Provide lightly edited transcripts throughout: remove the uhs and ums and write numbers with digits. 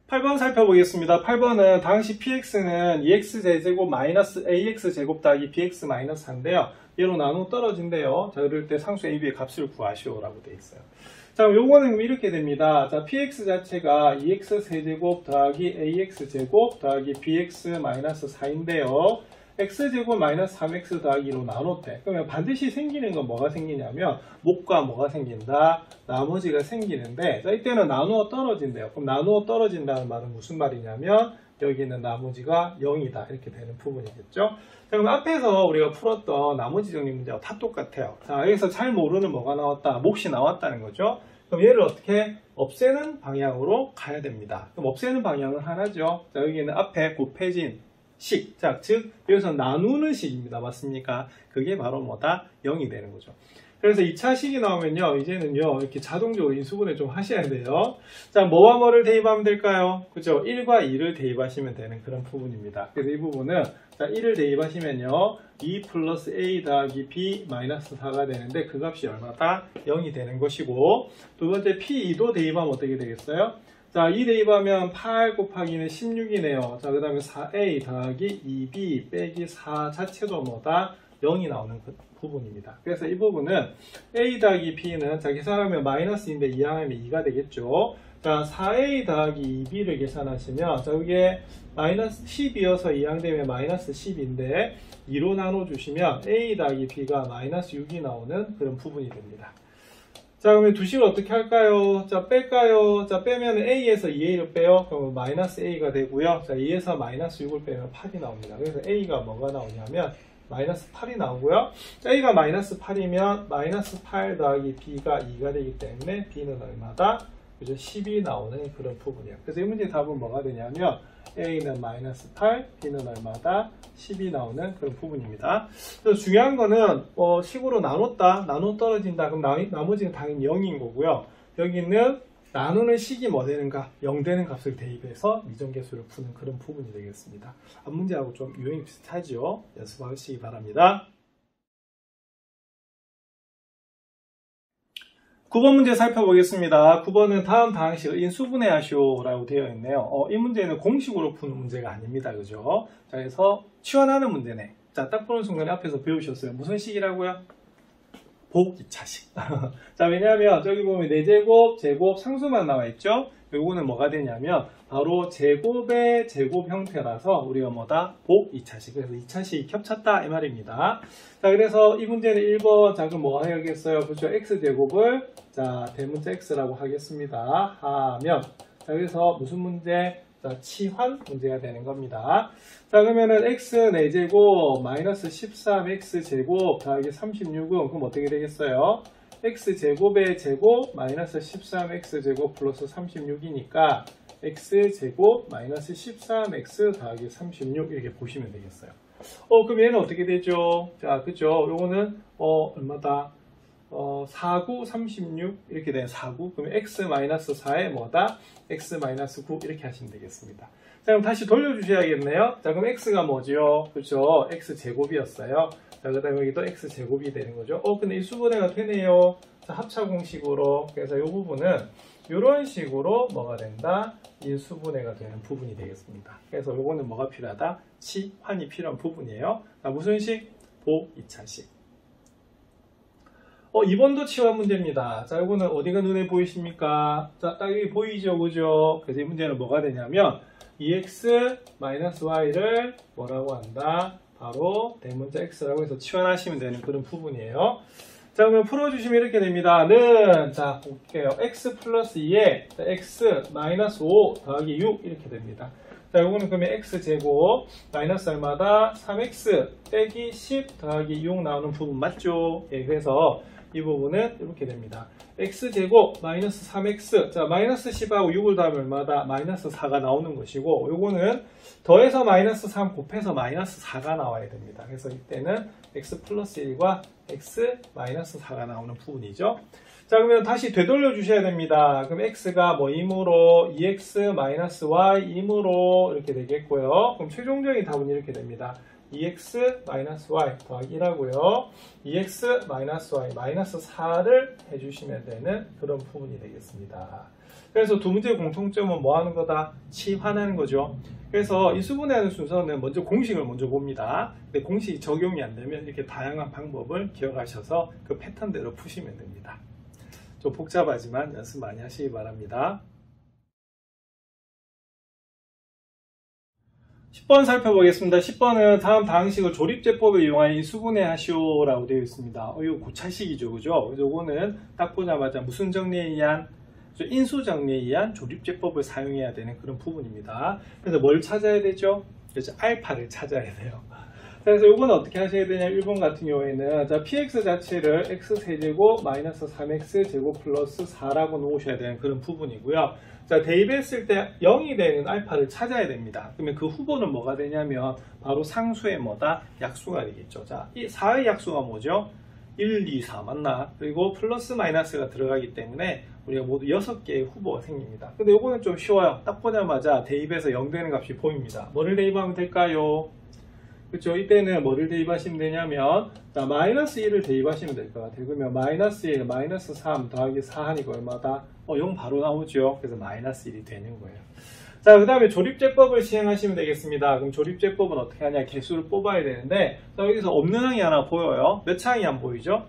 8번 살펴보겠습니다. 8번은 당시 px는 2x제곱 마이너스 ax제곱 더하기 bx 마이너스 4인데요. 얘로 나누어 떨어진대요. 자, 그럴 때 상수 a, b의 값을 구하시오라고 되어 있어요. 자, 요거는 이렇게 됩니다. 자, px 자체가 2x세제곱 더하기 ax제곱 더하기 bx 마이너스 4인데요. x제곱 마이너스 3x 더하기로 나눴대. 그러면 반드시 생기는 건 뭐가 생기냐면 목과 뭐가 생긴다? 나머지가 생기는데, 자, 이때는 나누어 떨어진대요. 그럼 나누어 떨어진다는 말은 무슨 말이냐면 여기는 나머지가 0이다 이렇게 되는 부분이겠죠. 자, 그럼 앞에서 우리가 풀었던 나머지 정리 문제와 다 똑같아요. 자, 여기서 잘 모르는 뭐가 나왔다? 몫이 나왔다는 거죠. 그럼 얘를 어떻게 없애는 방향으로 가야 됩니다. 그럼 없애는 방향은 하나죠. 자, 여기는 앞에 곱해진 식, 자, 즉 여기서 나누는 식입니다. 맞습니까? 그게 바로 뭐다? 0이 되는 거죠. 그래서 2차 식이 나오면요, 이제는요, 이렇게 자동적으로 인수분해 좀 하셔야 돼요. 자, 뭐와 뭐를 대입하면 될까요? 그죠? 1과 2를 대입하시면 되는 그런 부분입니다. 그래서 이 부분은, 자, 1을 대입하시면요, 2 플러스 a 더하기 b 마이너스 4가 되는데 그 값이 얼마다? 0이 되는 것이고, 두 번째 p2도 대입하면 어떻게 되겠어요? 자, 2 대입하면 8 곱하기는 16이네요. 자, 그 다음에 4a 더하기 2b 빼기 4 자체도 뭐다? 0이 나오는 그 부분입니다. 그래서 이 부분은 a 더하기 b는 자, 계산하면 마이너스인데 이항하면 2가 되겠죠. 자, 4a 더하기 2b를 계산하시면 자, 이게 마이너스 10이어서 이항되면 마이너스 10인데 2로 나눠주시면 a 더하기 b가 마이너스 6이 나오는 그런 부분이 됩니다. 자, 그러면 두 식을 어떻게 할까요? 자, 뺄까요? 자, 빼면 a에서 2a를 빼요. 그러면 마이너스 a가 되고요. 자, 2에서 마이너스 6을 빼면 8이 나옵니다. 그래서 a가 뭐가 나오냐면 마이너스 8이 나오고요. a가 마이너스 8이면 마이너스 8 더하기 b가 2가 되기 때문에 b는 얼마다? 그죠? 10이 나오는 그런 부분이에요. 그래서 이 문제의 답은 뭐가 되냐면 a는 마이너스 8, b는 얼마다? 10이 나오는 그런 부분입니다. 그래서 중요한 거는 식으로 나눴다, 나눠 떨어진다. 그럼 나머지는 당연히 0인 거고요. 여기는 나누는 식이 뭐 되는가? 0 되는 값을 대입해서 미정계수를 푸는 그런 부분이 되겠습니다. 앞 문제하고 좀 유형이 비슷하죠? 연습하시기 바랍니다. 9번 문제 살펴보겠습니다. 9번은 다음 방식을 인수분해하시오라고 되어 있네요. 이 문제는 공식으로 푸는 문제가 아닙니다. 그죠? 자, 그래서 치환하는 문제네. 자, 딱 보는 순간에 앞에서 배우셨어요. 무슨 식이라고요? 복 2차식. 자, 왜냐하면 저기 보면 4제곱, 제곱, 상수만 나와 있죠? 요거는 뭐가 되냐면 바로 제곱의 제곱 형태라서 우리가 뭐다? 복 2차식. 그래서 2차식이 겹쳤다 이 말입니다. 자, 그래서 이 문제는 1번 자, 그럼 뭐 하겠어요? 그렇죠? x제곱을 자, 대문자 x라고 하겠습니다. 하면 자, 그래서 무슨 문제? 자, 치환 문제가 되는 겁니다. 자, 그러면은 x 4제곱 마이너스 13x제곱 더하기 36은 그럼 어떻게 되겠어요? x제곱의 제곱 마이너스 13x제곱 플러스 36이니까 x제곱 마이너스 13x 더하기 36 이렇게 보시면 되겠어요. 그럼 얘는 어떻게 되죠? 자, 그죠? 요거는 얼마다? 49, 36 이렇게 되는 49. 그러면 x-4에 뭐다? x-9 이렇게 하시면 되겠습니다. 자, 그럼 다시 돌려주셔야겠네요. 자, 그럼 x가 뭐죠? 그렇죠? x제곱이었어요. 자, 그 다음에 여기도 x제곱이 되는 거죠. 근데 이 수분해가 되네요. 자, 합차 공식으로. 그래서 이 부분은 이런 식으로 뭐가 된다? 인수분해가 되는 부분이 되겠습니다. 그래서 요거는 뭐가 필요하다? 치환이 필요한 부분이에요. 자, 무슨 식? 복 2차식. 2번도 치환 문제입니다. 자, 이거는 어디가 눈에 보이십니까? 자, 딱 여기 보이죠? 그죠? 그래서 이 문제는 뭐가 되냐면 2x-y를 뭐라고 한다? 바로 대문자 x라고 해서 치환하시면 되는 그런 부분이에요. 자, 그러면 풀어주시면 이렇게 됩니다. 는, 자, 볼게요. x 플러스 2에 x 마이너스 5 더하기 6 이렇게 됩니다. 자, 요거는 그러면 x제곱 마이너스 얼마다? 3x 빼기 10 더하기 6 나오는 부분 맞죠? 예, 그래서 이 부분은 이렇게 됩니다. x제곱 마이너스 3x 자, 마이너스 10하고 6을 더하면 얼마다? 마이너스 4가 나오는 것이고 요거는 더해서 마이너스 3 곱해서 마이너스 4가 나와야 됩니다. 그래서 이때는 x 플러스 1과 x 마이너스 4가 나오는 부분이죠. 자, 그러면 다시 되돌려 주셔야 됩니다. 그럼 x가 뭐이므로 2x 마이너스 y이므로 이렇게 되겠고요. 그럼 최종적인 답은 이렇게 됩니다. 2x 마이너스 y 더하기 1하고요. 2x 마이너스 y 마이너스 4를 해주시면 되는 그런 부분이 되겠습니다. 그래서 두 문제의 공통점은 뭐 하는 거다? 치환하는 거죠. 그래서 이 수분해하는 순서는 먼저 공식을 먼저 봅니다. 근데 공식이 적용이 안 되면 이렇게 다양한 방법을 기억하셔서 그 패턴대로 푸시면 됩니다. 좀 복잡하지만 연습 많이 하시기 바랍니다. 10번 살펴보겠습니다. 10번은 다음 방식을 조립제법을 이용하여 이 수분해 하시오라고 되어 있습니다. 이거 고차식이죠. 그죠? 요거는 딱 보자마자 무슨 정리에 의한 인수 정리에 의한 조립제법을 사용해야 되는 그런 부분입니다. 그래서 뭘 찾아야 되죠? 그래서 알파를 찾아야 돼요. 그래서 이거는 어떻게 하셔야 되냐? 1번 같은 경우에는 자, px 자체를 x세제곱 마이너스 3x제곱 플러스 4라고 놓으셔야 되는 그런 부분이고요. 자, 대입했을 때 0이 되는 알파를 찾아야 됩니다. 그러면 그 후보는 뭐가 되냐면 바로 상수의 뭐다? 약수가 되겠죠. 자, 이 4의 약수가 뭐죠? 1, 2, 4 맞나? 그리고 플러스 마이너스가 들어가기 때문에 우리가 모두 6개의 후보가 생깁니다. 근데 이거는 좀 쉬워요. 딱 보자마자 대입해서 0 되는 값이 보입니다. 뭐를 대입하면 될까요? 그렇죠? 이때는 뭐를 대입하시면 되냐면 자, 마이너스 1을 대입하시면 될 것 같아요. 그러면 마이너스 1, 마이너스 3 더하기 4 하니까 얼마다? 0 바로 나오죠. 그래서 마이너스 1이 되는 거예요. 자, 그 다음에 조립제법을 시행하시면 되겠습니다. 그럼 조립제법은 어떻게 하냐? 개수를 뽑아야 되는데 자, 여기서 없는 항이 하나 보여요. 몇 창이 안 보이죠?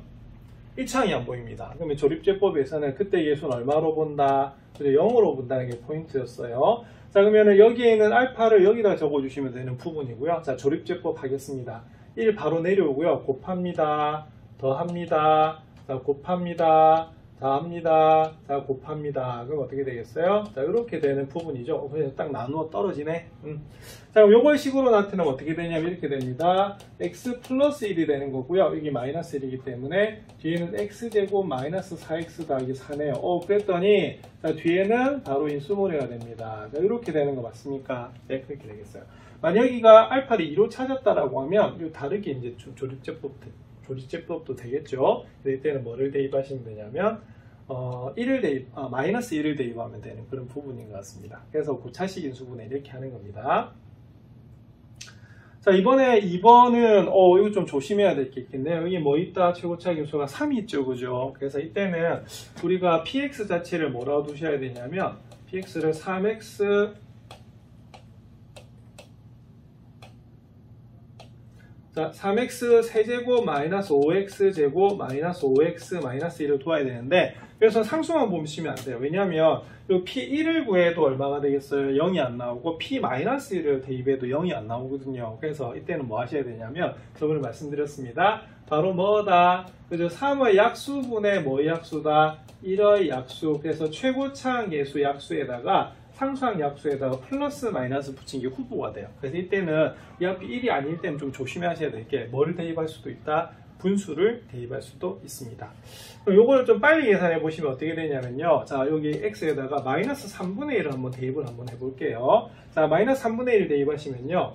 1창이 안 보입니다. 그러면 조립제법에서는 그때 개수는 얼마로 본다? 0으로 본다는 게 포인트였어요. 자, 그러면 여기에 있는 알파를 여기다 적어주시면 되는 부분이고요. 자, 조립제법 하겠습니다. 1 바로 내려오고요. 곱합니다. 더합니다. 자, 곱합니다. 더합니다. 자, 곱합니다. 그럼 어떻게 되겠어요? 자, 이렇게 되는 부분이죠. 그래서 딱 나누어 떨어지네. 자, 그럼 요걸 식으로 나타내면 어떻게 되냐면 이렇게 됩니다. x 플러스 1이 되는 거고요. 여기 마이너스 1이기 때문에 뒤에는 x제곱 마이너스 4x 더하기 4네요. 그랬더니 자, 뒤에는 바로 인수모레가 됩니다. 자, 이렇게 되는 거 맞습니까? 네, 그렇게 되겠어요. 만약 여기가 알파를 2로 찾았다라고 하면 이 다르게 이제 조립제법도 되겠죠. 이때는 뭐를 대입하시면 되냐면 마이너스 1을 대입하면 되는 그런 부분인 것 같습니다. 그래서 고차식 인수분해 이렇게 하는 겁니다. 자, 이번에 2번은 이거 좀 조심해야 될 게 있겠네요. 여기 뭐 있다? 최고차기 인수가 3이 있죠. 그죠? 그래서 이때는 우리가 px 자체를 뭐라고 두셔야 되냐면 px를 3x 자, 3x 세제곱 마이너스 5x 제곱 마이너스 5x 마이너스 1을 두어야 되는데 그래서 상수만 보시면 안 돼요. 왜냐하면 이 p1을 구해도 얼마가 되겠어요? 0이 안 나오고 p-1을 대입해도 0이 안 나오거든요. 그래서 이때는 뭐 하셔야 되냐면 저번에 말씀드렸습니다. 바로 뭐다? 그죠? 3의 약수분의 뭐의 약수다? 1의 약수. 그래서 최고차항 계수 약수에다가 상수항 약수에다가 플러스 마이너스 붙인 게 후보가 돼요. 그래서 이때는 이 앞이 1이 아닐 때는 좀 조심하셔야 될 게 뭐를 대입할 수도 있다? 분수를 대입할 수도 있습니다. 그럼 요거를 좀 빨리 계산해 보시면 어떻게 되냐면요. 자, 여기 x에다가 마이너스 3분의 1을 한번 대입을 한번 해볼게요. 자, 마이너스 3분의 1 대입하시면요.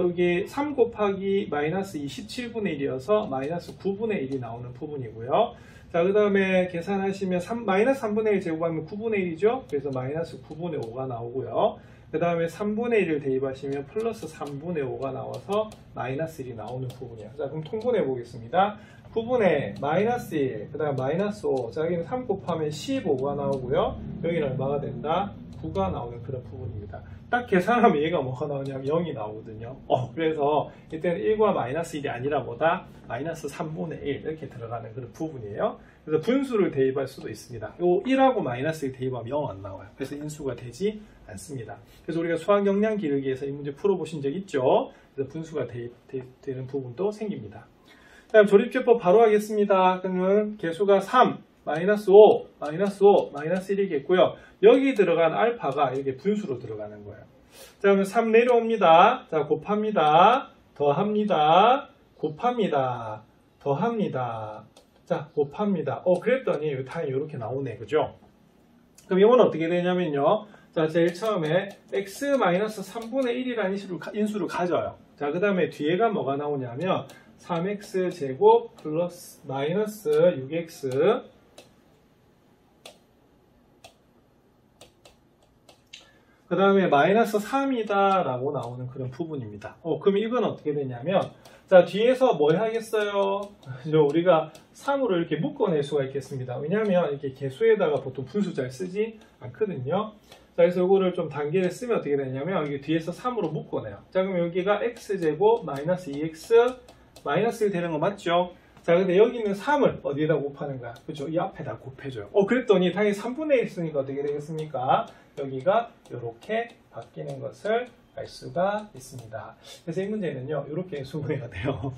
여기 3 곱하기 마이너스 27분의 1이어서 마이너스 9분의 1이 나오는 부분이고요. 자, 그 다음에 계산하시면 마이너스 3분의 1 제곱하면 9분의 1이죠. 그래서 마이너스 9분의 5가 나오고요. 그 다음에 3분의 1을 대입하시면 플러스 3분의 5가 나와서 마이너스 1이 나오는 부분이에요. 자, 그럼 통분해 보겠습니다. 9분의 마이너스 1, 그 다음에 마이너스 5. 자, 여기는 3 곱하면 15가 나오고요. 여기는 얼마가 된다? 9가 나오는 그런 부분입니다. 딱 계산하면 얘가 뭐가 나오냐면 0이 나오거든요. 그래서 이때는 1과 마이너스 1이 아니라 뭐다? 마이너스 3분의 1 이렇게 들어가는 그런 부분이에요. 그래서 분수를 대입할 수도 있습니다. 요 1하고 마이너스 1 대입하면 0 안 나와요. 그래서 인수가 되지 않습니다. 그래서 우리가 수학 역량 기르기에서 이 문제 풀어보신 적 있죠? 그래서 분수가 되는 부분도 생깁니다. 다음 조립제법 바로 하겠습니다. 그러면 개수가 3, 마이너스 5, 마이너스 5, 마이너스 1이겠고요. 여기 들어간 알파가 이렇게 분수로 들어가는 거예요. 자, 그러면 3 내려옵니다. 자, 곱합니다. 더합니다. 곱합니다. 더합니다. 자, 곱합니다. 그랬더니 이 타임이 이렇게 나오네. 그죠? 그럼 이건 어떻게 되냐면요. 자, 제일 처음에 x-3분의 1이라는 인수를 가져요. 자, 그 다음에 뒤에가 뭐가 나오냐면 3x 제곱 플러스 마이너스 6x 그 다음에 마이너스 3이다 라고 나오는 그런 부분입니다. 그럼 이건 어떻게 되냐면, 자, 뒤에서 뭘 하겠어요? 우리가 3으로 이렇게 묶어낼 수가 있겠습니다. 왜냐하면 이렇게 개수에다가 보통 분수 잘 쓰지 않거든요. 자, 그래서 이거를 좀 단계를 쓰면 어떻게 되냐면, 여기 뒤에서 3으로 묶어내요. 자, 그럼 여기가 x제곱 마이너스 2x 마이너스 1 되는 거 맞죠? 자, 근데 여기는 3을 어디에다 곱하는 거야? 그죠? 이 앞에다 곱해줘요. 그랬더니 당연히 3분의 1 있으니까 어떻게 되겠습니까? 여기가 이렇게 바뀌는 것을 알 수가 있습니다. 그래서 이 문제는요, 이렇게 수분해가 돼요.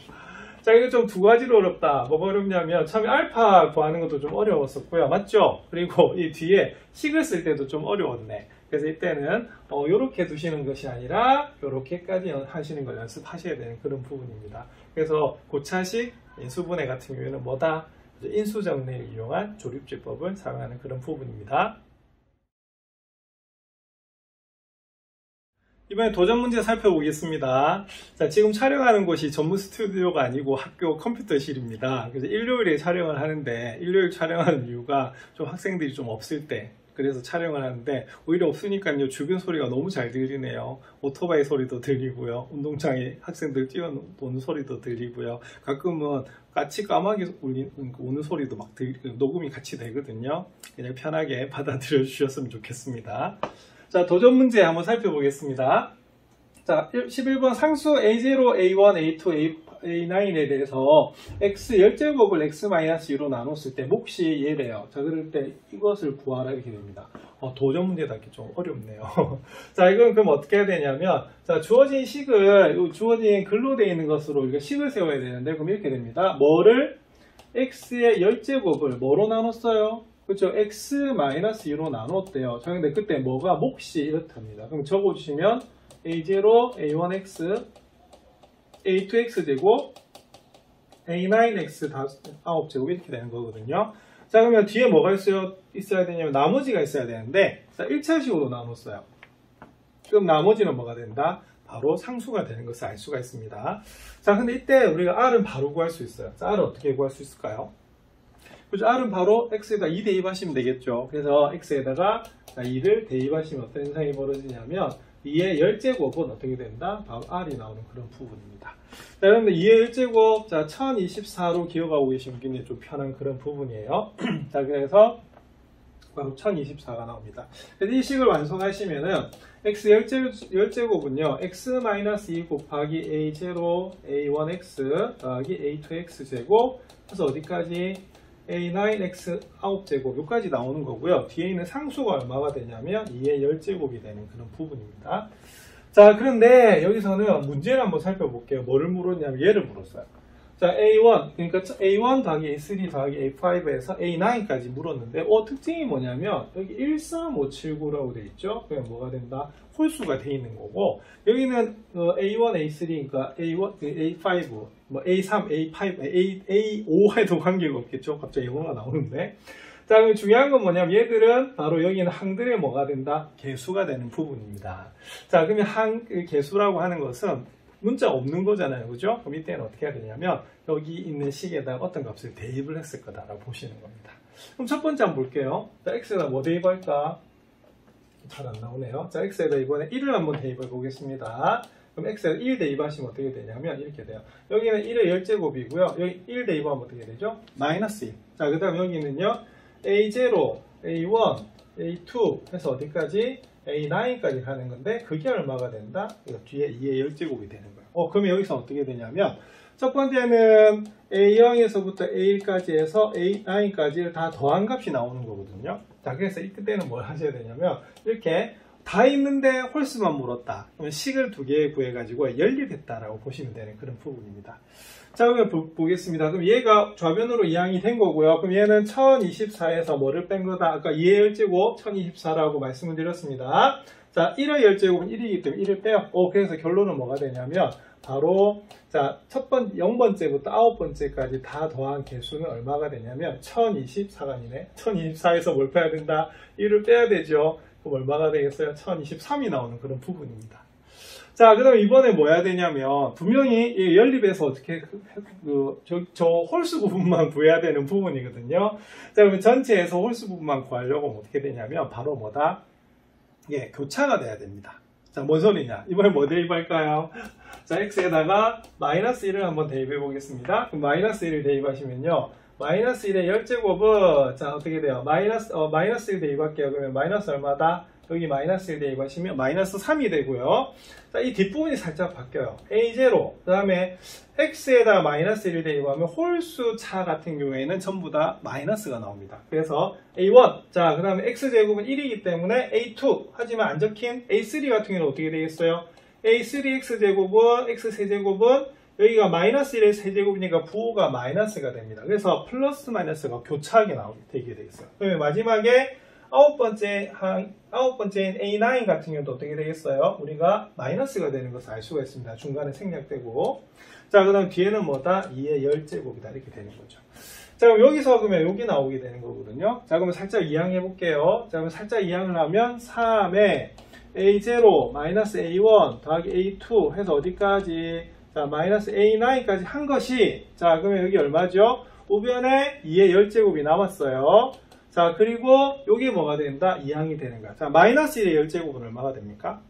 자, 이거 좀 두 가지로 어렵다. 뭐가 어렵냐면, 처음에 알파 구하는 것도 좀 어려웠었고요. 맞죠? 그리고 이 뒤에 식을 쓸 때도 좀 어려웠네. 그래서 이때는 이렇게 두시는 것이 아니라 이렇게까지 하시는 걸 연습하셔야 되는 그런 부분입니다. 그래서 고차식 인수분해 같은 경우에는 뭐다? 인수정리를 이용한 조립제법을 사용하는 그런 부분입니다. 이번에 도전 문제 살펴보겠습니다. 자, 지금 촬영하는 곳이 전문 스튜디오가 아니고 학교 컴퓨터실입니다. 그래서 일요일에 촬영을 하는데, 일요일 촬영하는 이유가 좀 학생들이 좀 없을 때, 그래서 촬영을 하는데, 오히려 없으니까요, 주변 소리가 너무 잘 들리네요. 오토바이 소리도 들리고요, 운동장에 학생들 뛰어노는 소리도 들리고요, 가끔은 같이 까마귀 우는 소리도 막 녹음이 같이 되거든요. 그냥 편하게 받아들여 주셨으면 좋겠습니다. 자, 도전 문제 한번 살펴보겠습니다. 자, 11번 상수 A0, A1, A2, A9에 대해서 x 열제곱을 x-2로 나눴을 때 몫이 얘래요. 자, 그럴 때 이것을 구하라 이렇게 됩니다. 도전 문제답게 좀 어렵네요. 자, 이건 그럼 어떻게 해야 되냐면, 자, 주어진 식을, 주어진 글로 되어 있는 것으로 우리가 식을 세워야 되는데, 그럼 이렇게 됩니다. 뭐를 x의 열제곱을 뭐로 나눴어요? 그렇죠. x-2로 나눴대요. 자, 근데 그때 뭐가 몫이 이렇답니다. 그럼 적어주시면 a0, a1x, a2x 제곱, a9x 9제곱 이렇게 되는 거거든요. 자, 그러면 뒤에 뭐가 있어야 되냐면 나머지가 있어야 되는데, 자, 1차식으로 나눴어요. 그럼 나머지는 뭐가 된다? 바로 상수가 되는 것을 알 수가 있습니다. 자, 근데 이때 우리가 r은 바로 구할 수 있어요. 자, r은 어떻게 구할 수 있을까요? 그죠? r은 바로 x에다 2 대입하시면 되겠죠. 그래서 x에다가 2를 대입하시면 어떤 현상이 벌어지냐면 2의 열제곱은 어떻게 된다? 바로 r이 나오는 그런 부분입니다. 자, 여러분들 2의 열제곱, 자, 1024로 기억하고 계시면 굉장히 좀 편한 그런 부분이에요. 자, 그래서 바로 1024가 나옵니다. 그래서 이 식을 완성하시면은 x 열제곱은요, x-2 곱하기 a0, a1x 더하기 a2x 제곱 그래서 어디까지? a9x 9제곱 여기까지 나오는 거고요. 뒤에 있는 상수가 얼마가 되냐면 2의 열제곱이 되는 그런 부분입니다. 자, 그런데 여기서는 문제를 한번 살펴볼게요. 뭐를 물었냐면 얘를 물었어요. 자, A1, 그러니까 A1 더하기 A3 더하기 A5에서 A9까지 물었는데 특징이 뭐냐면 여기 13579라고 되어 있죠. 그럼 뭐가 된다? 홀수가 되어 있는 거고, 여기는 A1, A3, 그러니까 A1, A5, 뭐 A3, A5, A5 해도 관계가 없겠죠. 갑자기 영어가 나오는데. 자, 그럼 중요한 건 뭐냐면 얘들은 바로 여기는 항들의 뭐가 된다? 개수가 되는 부분입니다. 자, 그러면 개수라고 하는 것은 문자 없는 거잖아요. 그죠? 그럼 이때는 어떻게 해야 되냐면 여기 있는 식에다가 어떤 값을 대입을 했을 거다라고 보시는 겁니다. 그럼 첫 번째 한번 볼게요. 자, x에다 뭐 대입할까? 잘 안 나오네요. 자, x에다 이번에 1을 한번 대입해 보겠습니다. 그럼 x에다 1 대입하시면 어떻게 되냐면 이렇게 돼요. 여기는 1의 열제곱이고요. 여기 1 대입하면 어떻게 되죠? 마이너스 1. 자, 그 다음 여기는요. A0, A1, A2 해서 어디까지? A9까지 가는 건데 그게 얼마가 된다? 이거 뒤에 2의 열제곱이 되는 거예요. 그러면 여기서 어떻게 되냐면 첫 번째는 A0에서부터 A1까지 해서 A9까지 다 더한 값이 나오는 거거든요. 자, 그래서 이때는 뭘 하셔야 되냐면 이렇게 다 있는데 홀수만 물었다. 그러면 식을 두 개 구해가지고 연립했다라고 보시면 되는 그런 부분입니다. 자, 그러면 보겠습니다. 그럼 얘가 좌변으로 이항이 된 거고요. 그럼 얘는 1024에서 뭐를 뺀 거다? 아까 2의 열제곱 1024라고 말씀을 드렸습니다. 자, 1의 열제곱은 1이기 때문에 1을 빼요. 그래서 결론은 뭐가 되냐면 바로 자, 0번째부터 9번째까지 다 더한 개수는 얼마가 되냐면 1024가 아니네. 1024에서 뭘 빼야 된다? 1을 빼야 되죠. 그럼 얼마가 되겠어요? 1023이 나오는 그런 부분입니다. 자, 그 다음에 이번에 뭐 해야 되냐면 분명히 연립에서 어떻게 저 홀수 부분만 구해야 되는 부분이거든요. 자, 그러면 전체에서 홀수 부분만 구하려고 하면 어떻게 되냐면 바로 뭐다? 예, 교차가 돼야 됩니다. 자, 뭔 소리냐? 이번에 뭐 대입할까요? 자, x에다가 마이너스 1을 한번 대입해 보겠습니다. 그럼 마이너스 1을 대입하시면요. 마이너스 1의 열제곱은, 자, 어떻게 돼요? 마이너스 1 대입할게요. 그러면 마이너스 얼마다? 여기 마이너스 1 대입하시면 마이너스 3이 되고요. 자, 이 뒷부분이 살짝 바뀌어요. a0, 그 다음에 x에다가 마이너스 1을 대입하면 홀수 차 같은 경우에는 전부 다 마이너스가 나옵니다. 그래서 a1, 자, 그 다음에 x제곱은 1이기 때문에 a2, 하지만 안 적힌 a3 같은 경우는 어떻게 되겠어요? a3x제곱은, x세제곱은 여기가 마이너스 1의 세제곱이니까 부호가 마이너스가 됩니다. 그래서 플러스 마이너스가 교차하게 되게 되겠어요. 그러면 마지막에 아홉 번째인 A9 같은 경우도 어떻게 되겠어요? 우리가 마이너스가 되는 것을 알 수가 있습니다. 중간에 생략되고. 자, 그 다음 뒤에는 뭐다? 2의 열제곱이다. 이렇게 되는 거죠. 자, 그럼 여기서 그러면 여기 나오게 되는 거거든요. 자, 그러면 살짝 이항해 볼게요. 자, 그럼 살짝 이항을 하면 3에 A0 마이너스 A1 더하기 A2 해서 어디까지? 자, 마이너스 A9까지 한 것이, 자, 그러면 여기 얼마죠? 우변에 2의 열제곱이 남았어요. 자, 그리고 요게 뭐가 된다? 이항이 되는 거야. 자, 마이너스 1의 열제곱은 얼마가 됩니까?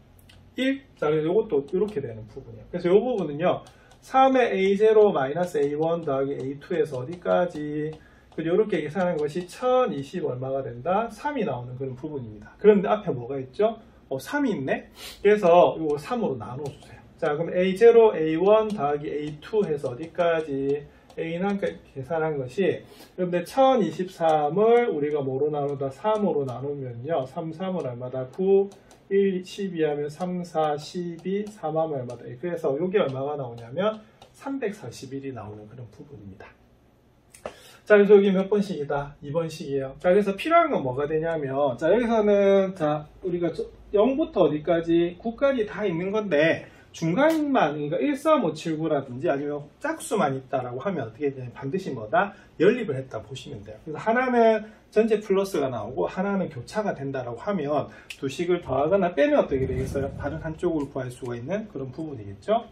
1. 자, 그래서 요것도 이렇게 되는 부분이에요. 그래서 요 부분은요, 3의 A0 마이너스 A1 더하기 A2에서 어디까지? 그리고 이렇게 계산한 것이 1020 얼마가 된다? 3이 나오는 그런 부분입니다. 그런데 앞에 뭐가 있죠? 3이 있네? 그래서 요거 3으로 나눠주세요. 자, 그럼 A0, A1 더하기 A2 해서 어디까지? A9까지 계산한 것이, 그런데 1023을 우리가 뭐로 나누다? 3으로 나누면요. 3, 3은 얼마다? 9, 1, 12 하면 3, 4, 12, 3 하면 얼마다? 그래서 이게 얼마가 나오냐면 341이 나오는 그런 부분입니다. 자, 그래서 여기 몇 번씩이다? 2번씩이에요. 자, 그래서 필요한 건 뭐가 되냐면, 자, 여기서는, 자, 우리가 0부터 어디까지? 9까지 다 있는 건데, 중간만, 그러니까 13579라든지 아니면 짝수만 있다라고 하면 어떻게 되냐면 반드시 뭐다? 연립을 했다 보시면 돼요. 그래서 하나는 전체 플러스가 나오고 하나는 교차가 된다라고 하면 두 식을 더하거나 빼면 어떻게 되겠어요? 다른 한쪽으로 구할 수가 있는 그런 부분이겠죠?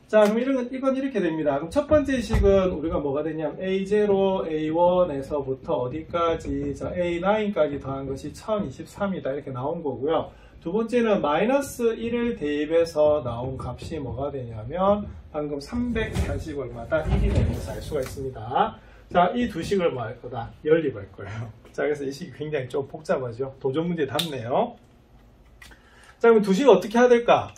자, 그럼 이건 이렇게 됩니다. 그럼 첫 번째 식은 우리가 뭐가 되냐면 A0, A1에서부터 어디까지? 자, A9까지 더한 것이 1023이다. 이렇게 나온 거고요. 두 번째는 마이너스 1을 대입해서 나온 값이 뭐가 되냐면 방금 340 얼마다 1이 되는 것을 알 수가 있습니다. 자, 이 두 식을 뭐 할 거다? 연립할 거예요. 자, 그래서 이 식이 굉장히 좀 복잡하죠. 도전 문제 답네요. 자, 그럼 두 식 어떻게 해야 될까?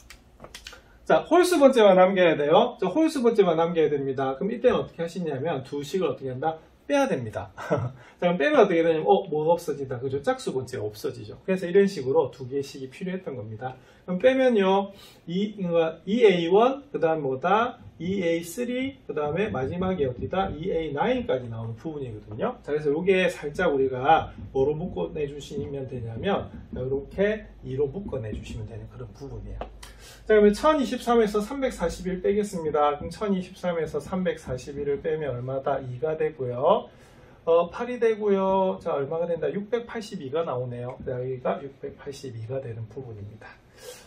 자, 홀수 번째만 남겨야 돼요. 자, 홀수 번째만 남겨야 됩니다. 그럼 이때는 어떻게 하시냐면 두 식을 어떻게 한다? 빼야 됩니다. 자, 그럼 빼면 어떻게 되냐면, 뭐가 없어진다. 그죠? 짝수 번째가 없어지죠. 그래서 이런 식으로 두 개의 식이 필요했던 겁니다. 그럼 빼면요, 2A1, 그 다음 뭐다? 2A3, 그 다음에 마지막에 어디다? 2A9까지 나오는 부분이거든요. 자, 그래서 이게 살짝 우리가 뭐로 묶어내주시면 되냐면, 이렇게 2로 묶어내주시면 되는 그런 부분이에요. 자, 그러면 1023에서 341 빼겠습니다. 그럼 1023에서 341을 빼면 얼마다? 2가 되고요. 8이 되고요. 자, 얼마가 된다? 682가 나오네요. 여기가 682가 되는 부분입니다.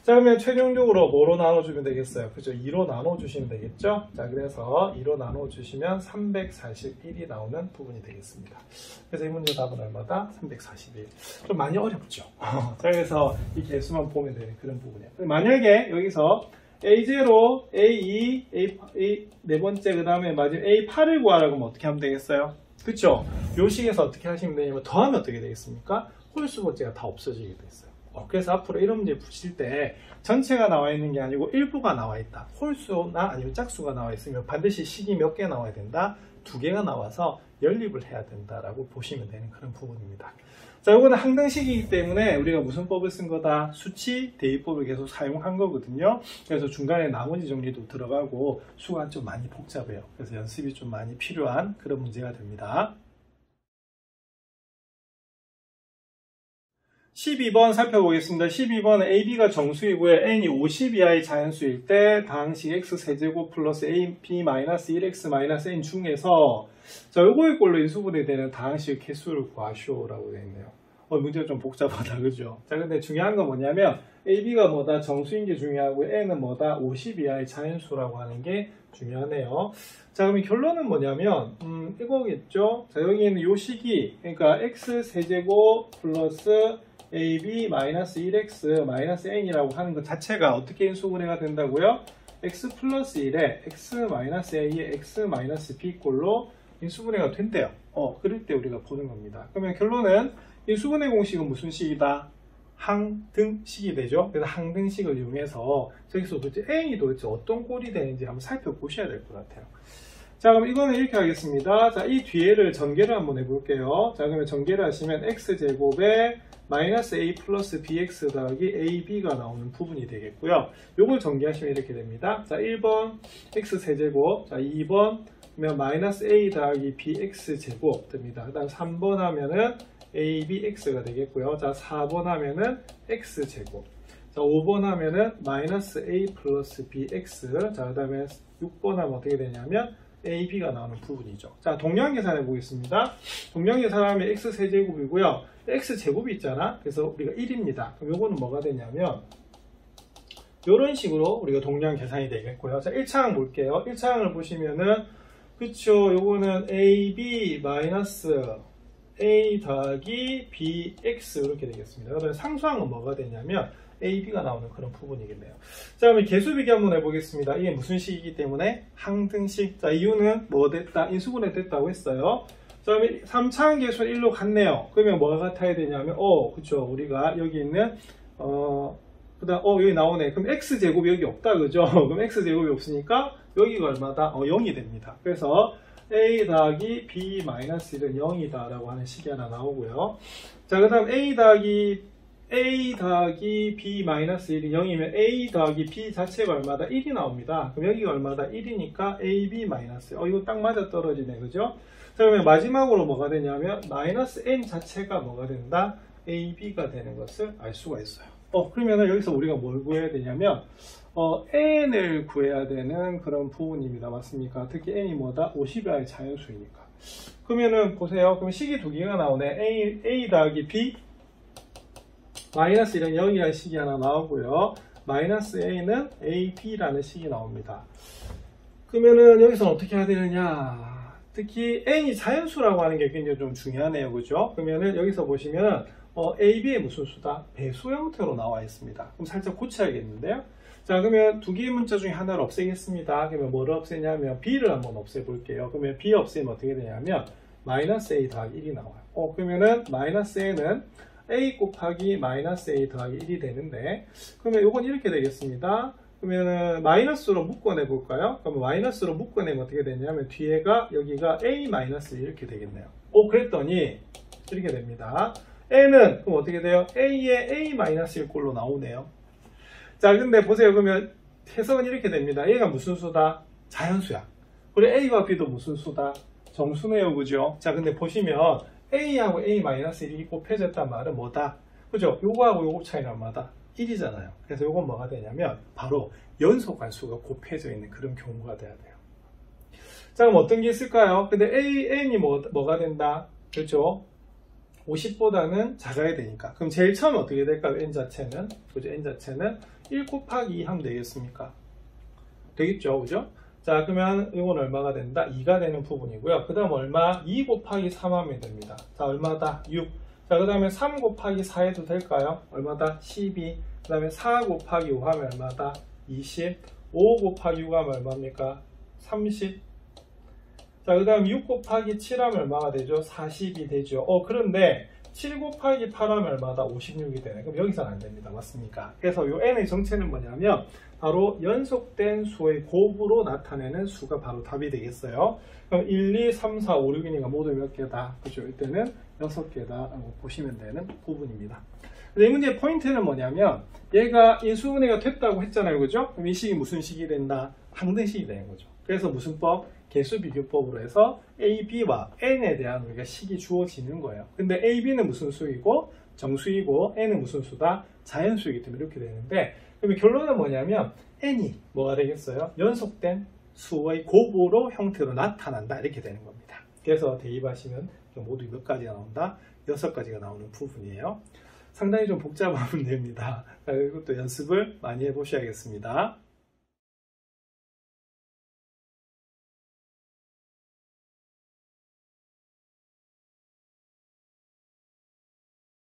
자, 그러면 최종적으로 뭐로 나눠주면 되겠어요? 그죠? 2로 나눠주시면 되겠죠? 자, 그래서 2로 나눠주시면 341이 나오는 부분이 되겠습니다. 그래서 이 문제 답은 얼마다? 341. 좀 많이 어렵죠? 자, 그래서 이 개수만 보면 되는 그런 부분이에요. 만약에 여기서 A0, A2, A 네 번째, 그 다음에 마지막 A8을 구하라고 하면 어떻게 하면 되겠어요? 그쵸? 요 식에서 어떻게 하시면 되냐면 더하면 어떻게 되겠습니까? 홀수 번째가 다 없어지게 되겠어요. 그래서 앞으로 이런 문제 푸실 때 전체가 나와 있는 게 아니고 일부가 나와 있다. 홀수나 아니면 짝수가 나와 있으면 반드시 식이 몇 개 나와야 된다? 2개가 나와서 연립을 해야 된다라고 보시면 되는 그런 부분입니다. 자, 이거는 항등식이기 때문에 우리가 무슨 법을 쓴 거다? 수치 대입법을 계속 사용한 거거든요. 그래서 중간에 나머지 정리도 들어가고 수가 좀 많이 복잡해요. 그래서 연습이 좀 많이 필요한 그런 문제가 됩니다. 12번 살펴보겠습니다. 12번은 AB가 정수이고요. n이 50 이하의 자연수일 때 다항식 x세제곱 플러스 ab-1x-n 중에서 자, 요거의 꼴로 인수분해 되는 다항식 개수를 구하시오라고 되어 있네요. 문제가 좀 복잡하다, 그죠? 자, 근데 중요한 건 뭐냐면 AB가 뭐다? 정수인 게 중요하고 n은 뭐다? 50 이하의 자연수라고 하는 게 중요하네요. 자, 그럼 결론은 뭐냐면 이거겠죠? 자, 여기는 요 식이 그러니까 x세제곱 플러스 AB-1x-n이라고 하는 것 자체가 어떻게 인수분해가 된다고요? x 플러스 1에 x-a의 x-b 꼴로 인수분해가 된대요. 그럴 때 우리가 보는 겁니다. 그러면 결론은 인수분해 공식은 무슨 식이다? 항등식이 되죠. 그래서 항등식을 이용해서 저기서 도대체 n이 도대체 어떤 꼴이 되는지 한번 살펴보셔야 될 것 같아요. 자, 그럼 이거는 이렇게 하겠습니다. 자, 이 뒤에를 전개를 한번 해볼게요. 자, 그러면 전개를 하시면 x제곱에 마이너스 a 플러스 bx 더하기 ab가 나오는 부분이 되겠고요. 요걸 전개하시면 이렇게 됩니다. 자, 1번 x세제곱, 자, 2번 그러면 마이너스 a 더하기 bx제곱 됩니다. 그 다음 3번 하면은 abx가 되겠고요. 자, 4번 하면은 x제곱. 자, 5번 하면은 마이너스 a 플러스 bx. 자, 그 다음에 6번 하면 어떻게 되냐면 ab가 나오는 부분이죠. 자, 동량 계산해 보겠습니다. 동량 계산하면 x세제곱이고요. x제곱이 있잖아. 그래서 우리가 1입니다. 그럼 요거는 뭐가 되냐면 이런 식으로 우리가 동량 계산이 되겠고요. 자, 1차항 볼게요. 1차항을 보시면은 그쵸, 요거는 ab 마이너스 a 더하기 bx 이렇게 되겠습니다. 그다음에 상수항은 뭐가 되냐면 ab가 나오는 그런 부분이겠네요. 자, 그러면 개수비기 한번 해보겠습니다. 이게 무슨 식이기 때문에 항등식. 자, 이유는 뭐 됐다? 인수분해 됐다고 했어요. 자, 그러면 3차항 계수는 1로 갔네요. 그러면 뭐가 같아야 되냐면 그쵸, 우리가 여기 있는 그다음 여기 나오네. 그럼 x제곱이 여기 없다, 그죠? 그럼 x제곱이 없으니까 여기가 얼마다? 0이 됩니다. 그래서 a 더하기 b-1은 0이다 라고 하는 식이 하나 나오고요. 자, 그 다음 a 더하기 b-1이 0이면 a 더하기 b 자체가 얼마다? 1이 나옵니다. 그럼 여기가 얼마다? 1이니까 ab-. 이거 딱 맞아 떨어지네, 그죠? 자, 그러면 마지막으로 뭐가 되냐면 마이너스 n 자체가 뭐가 된다? ab가 되는 것을 알 수가 있어요. 그러면 여기서 우리가 뭘 구해야 되냐면 n을 구해야 되는 그런 부분입니다. 맞습니까? 특히 n이 뭐다? 50의 자연수이니까. 그러면은 보세요. 그럼 식이 두 개가 나오네. a 더하기 b 마이너스 1은 0이라는 식이 하나 나오고요. 마이너스 a는 ab라는 식이 나옵니다. 그러면은 여기서 어떻게 해야 되느냐? 특히 n이 자연수라고 하는 게 굉장히 좀 중요하네요. 그죠? 그러면은 여기서 보시면 ab의 무슨 수다? 배수 형태로 나와 있습니다. 그럼 살짝 고쳐야겠는데요. 자, 그러면 두 개의 문자 중에 하나를 없애겠습니다. 그러면 뭐를 없애냐면 b를 한번 없애볼게요. 그러면 b 없애면 어떻게 되냐면 마이너스 a 더하기 1이 나와요. 그러면은 마이너스 a는 a 곱하기 마이너스 a 더하기 1이 되는데, 그러면 이건 이렇게 되겠습니다. 그러면은 마이너스로 묶어내 볼까요? 그러면 마이너스로 묶어내면 어떻게 되냐면 뒤에가 여기가 a 마이너스 이렇게 되겠네요. 그랬더니 이렇게 됩니다. n은 그럼 어떻게 돼요? a의 a 마이너스 1꼴로 나오네요. 자, 근데 보세요. 그러면 해석은 이렇게 됩니다. 얘가 무슨 수다? 자연수야. 그리고 a와 b도 무슨 수다? 정수네요, 그죠? 자, 근데 보시면 a하고 a-1이 곱해졌단 말은 뭐다? 그죠? 요거하고 요거 차이는 얼마다? 1이잖아요. 그래서 요건 뭐가 되냐면 바로 연속관수가 곱해져 있는 그런 경우가 돼야 돼요. 자, 그럼 어떤 게 있을까요? 근데 n이 뭐가 된다? 그렇죠? 50보다는 작아야 되니까. 그럼 제일 처음에 어떻게 될까요? n 자체는? 그죠? n 자체는 1 곱하기 2 하면 되겠습니까? 되겠죠? 그죠? 자, 그러면 이건 얼마가 된다? 2가 되는 부분이고요. 그 다음 얼마? 2 곱하기 3 하면 됩니다. 자, 얼마다? 6. 자, 그 다음에 3 곱하기 4 해도 될까요? 얼마다? 12. 그 다음에 4 곱하기 5 하면 얼마다? 20. 5 곱하기 6 하면 얼마입니까? 30. 자, 그 다음 6 곱하기 7 하면 얼마가 되죠? 40이 되죠. 그런데 7 곱하기 8 하면 얼마다? 56이 되네. 그럼 여기서는 안 됩니다. 맞습니까? 그래서 이 n의 정체는 뭐냐면 바로 연속된 수의 곱으로 나타내는 수가 바로 답이 되겠어요. 그럼 1, 2, 3, 4, 5, 6이니까 모두 몇 개다? 그죠? 이때는 6개다 라고 보시면 되는 부분입니다. 이 문제의 포인트는 뭐냐면 얘가 인수분해가 됐다고 했잖아요. 그죠? 그럼 이 식이 무슨 식이 된다? 항등식이 되는 거죠. 그래서 무슨 법? 개수비교법으로 해서 a, b와 n에 대한 우리가 식이 주어지는 거예요. 근데 a, b는 무슨 수이고 정수이고 n은 무슨 수다? 자연수이기 때문에 이렇게 되는데, 그러면 결론은 뭐냐면 n이 뭐가 되겠어요? 연속된 수의 곱으로 형태로 나타난다 이렇게 되는 겁니다. 그래서 대입하시면 모두 몇 가지가 나온다? 6가지가 나오는 부분이에요. 상당히 좀 복잡한 문제입니다. 이것도 연습을 많이 해보셔야겠습니다.